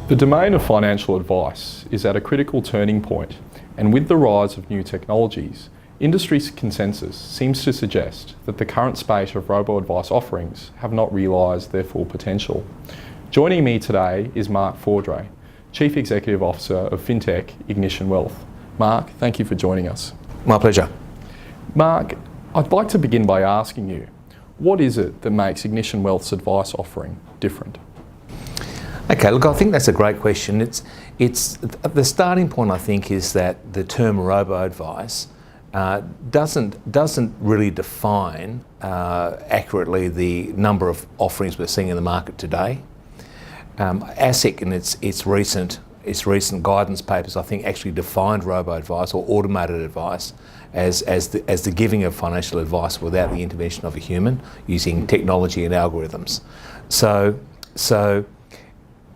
The domain of financial advice is at a critical turning point, and with the rise of new technologies, industry consensus seems to suggest that the current spate of robo-advice offerings have not realised their full potential. Joining me today is Mark Fordree, Chief Executive Officer of FinTech Ignition Wealth. Mark, thank you for joining us. My pleasure. Mark, I'd like to begin by asking you, what is it that makes Ignition Wealth's advice offering different? Okay, look, I think that's a great question. It's the starting point, I think, is that the term robo-advice doesn't really define accurately the number of offerings we're seeing in the market today. ASIC in its recent guidance papers, I think, actually defined robo-advice or automated advice as the giving of financial advice without the intervention of a human using technology and algorithms. So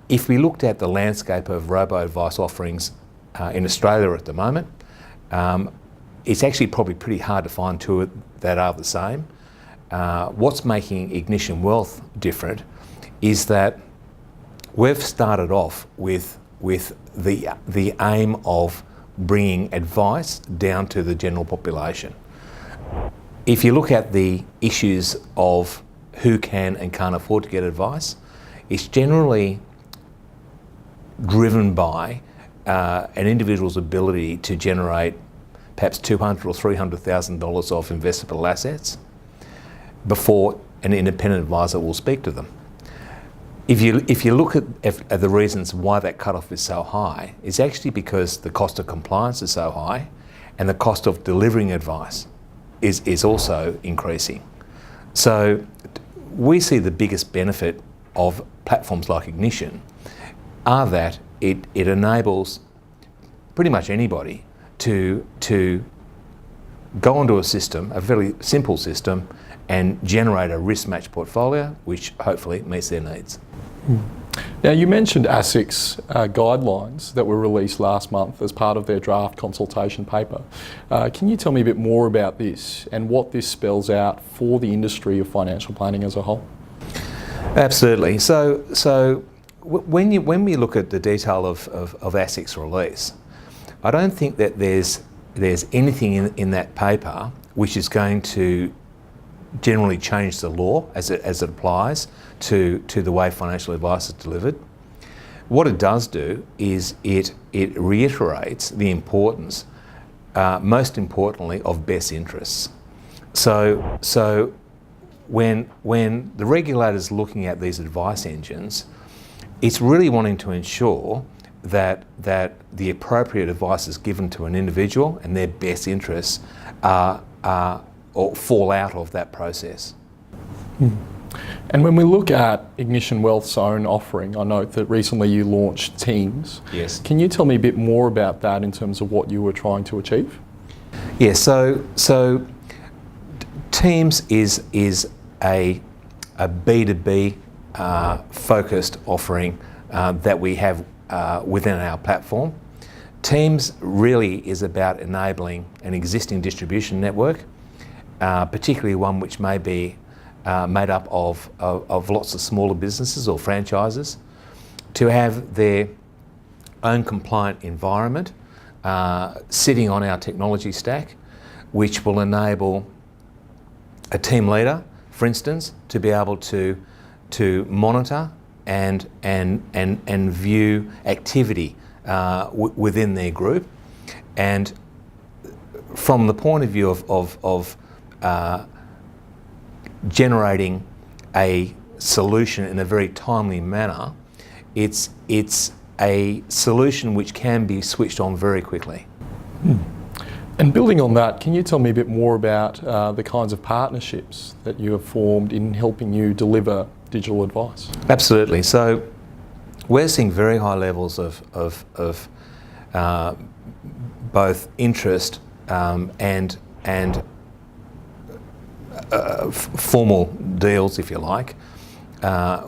if we looked at the landscape of robo-advice offerings in Australia at the moment, it's actually probably pretty hard to find two that are the same. What's making Ignition Wealth different is that we've started off with the aim of bringing advice down to the general population. If you look at the issues of who can and can't afford to get advice, it's generally driven by an individual's ability to generate perhaps $200,000 or $300,000 of investable assets before an independent advisor will speak to them. If you look at the reasons why that cutoff is so high, it's actually because the cost of compliance is so high and the cost of delivering advice is also increasing. So we see the biggest benefit of platforms like Ignition are that it enables pretty much anybody to go onto a system, a very simple system, and generate a risk-matched portfolio which hopefully meets their needs. Now, you mentioned ASIC's guidelines that were released last month as part of their draft consultation paper. Can you tell me a bit more about this and what this spells out for the industry of financial planning as a whole? Absolutely. So when we look at the detail of ASIC's release, I don't think that there's anything in that paper which is going to generally change the law as it applies to the way financial advice is delivered. What it does do is it reiterates the importance, most importantly, of best interests. So when the regulator's looking at these advice engines, it's really wanting to ensure that the appropriate advice is given to an individual and their best interests or fall out of that process. And when we look at Ignition Wealth's own offering, I note that recently you launched Teams. Yes. Can you tell me a bit more about that in terms of what you were trying to achieve? Yeah, so Teams is a B2B focused offering that we have within our platform. Teams really is about enabling an existing distribution network, particularly one which may be made up of lots of smaller businesses or franchises, to have their own compliant environment sitting on our technology stack, which will enable a team leader, for instance, to be able to monitor and view activity within their group. And from the point of view of generating a solution in a very timely manner, it's a solution which can be switched on very quickly. And building on that, can you tell me a bit more about the kinds of partnerships that you have formed in helping you deliver digital advice? Absolutely. So we're seeing very high levels of both interest and formal deals, if you like,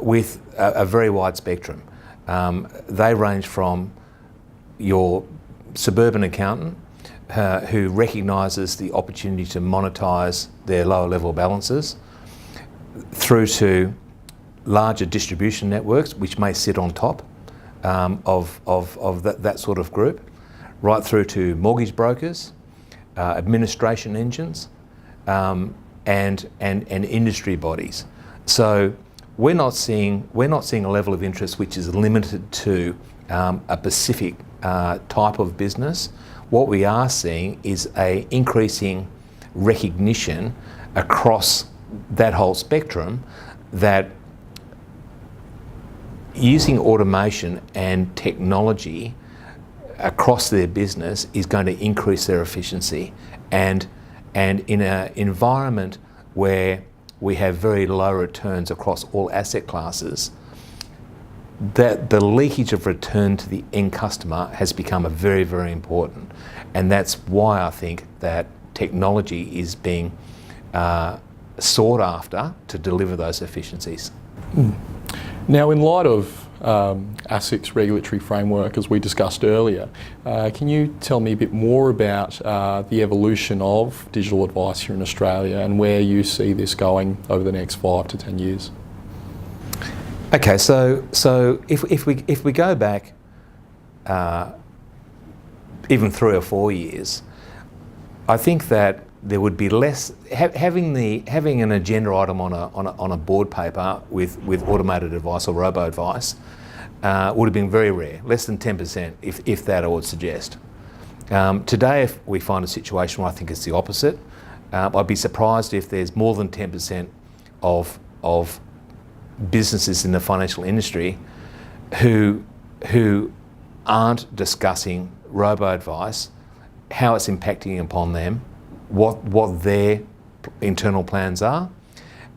with a very wide spectrum. They range from your suburban accountant who recognises the opportunity to monetise their lower level balances, through to larger distribution networks which may sit on top of that sort of group, right through to mortgage brokers, administration engines, and industry bodies. So we're not seeing a level of interest which is limited to a specific type of business. What we are seeing is a increasing recognition across that whole spectrum that using automation and technology across their business is going to increase their efficiency, and in an environment where we have very low returns across all asset classes, that the leakage of return to the end customer has become a very, very important, and that's why I think that technology is being sought after to deliver those efficiencies. Now, in light of ASIC's regulatory framework, as we discussed earlier, can you tell me a bit more about the evolution of digital advice here in Australia and where you see this going over the next 5 to 10 years? Okay, so if we go back even 3 or 4 years, I think that there would be less having an agenda item on a board paper with automated advice or robo advice would have been very rare, less than 10%, if that I would suggest. Today, if we find a situation where I think it's the opposite, I'd be surprised if there's more than 10% of businesses in the financial industry who aren't discussing robo advice, how it's impacting upon them, what their internal plans are,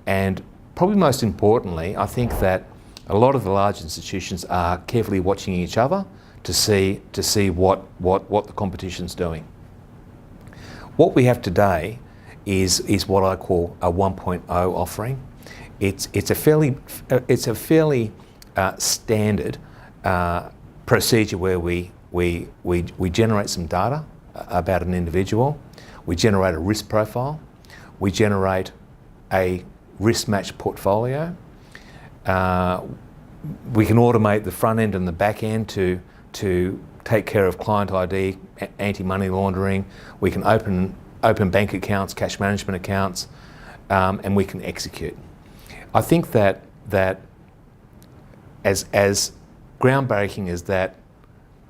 and probably most importantly, I think that a lot of the large institutions are carefully watching each other to see what the competition's doing. What we have today is what I call a 1.0 offering. It's a fairly standard procedure where we generate some data about an individual. We generate a risk profile. We generate a risk-matched portfolio. We can automate the front end and the back end to take care of client ID, anti-money laundering. We can open bank accounts, cash management accounts, and we can execute. I think that as groundbreaking as that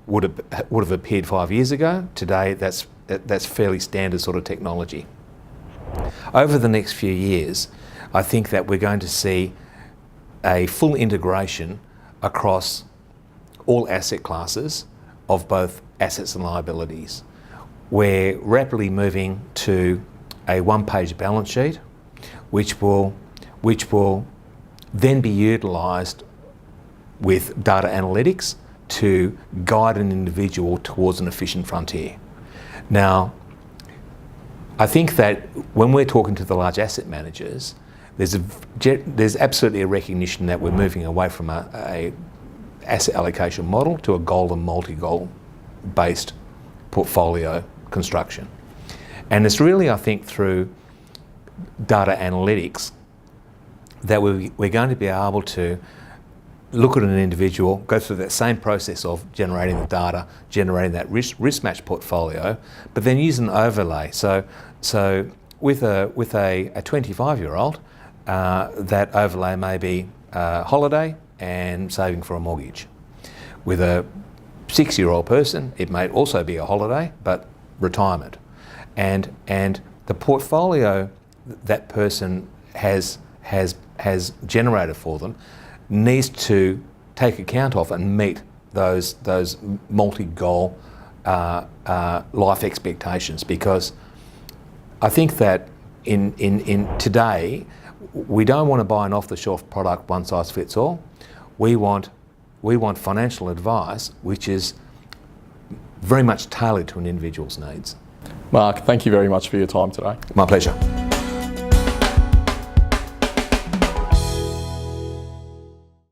would have appeared 5 years ago, today that's fairly standard sort of technology. Over the next few years, I think that we're going to see a full integration across all asset classes of both assets and liabilities. We're rapidly moving to a one-page balance sheet, which will then be utilised with data analytics to guide an individual towards an efficient frontier. Now, I think that when we're talking to the large asset managers, there's absolutely a recognition that we're moving away from a asset allocation model to a goal and multi-goal based portfolio construction. And it's really, I think, through data analytics that we're going to be able to look at an individual, go through that same process of generating the data, generating that risk-matched portfolio, but then use an overlay. So with a 25-year-old, that overlay may be holiday and saving for a mortgage. With a 6-year-old person, it may also be a holiday, but retirement. And the portfolio that person has generated for them needs to take account of and meet those multi-goal life expectations, because I think that in today we don't want to buy an off-the-shelf product one size fits all. We want financial advice which is very much tailored to an individual's needs. Mark, thank you very much for your time today. My pleasure.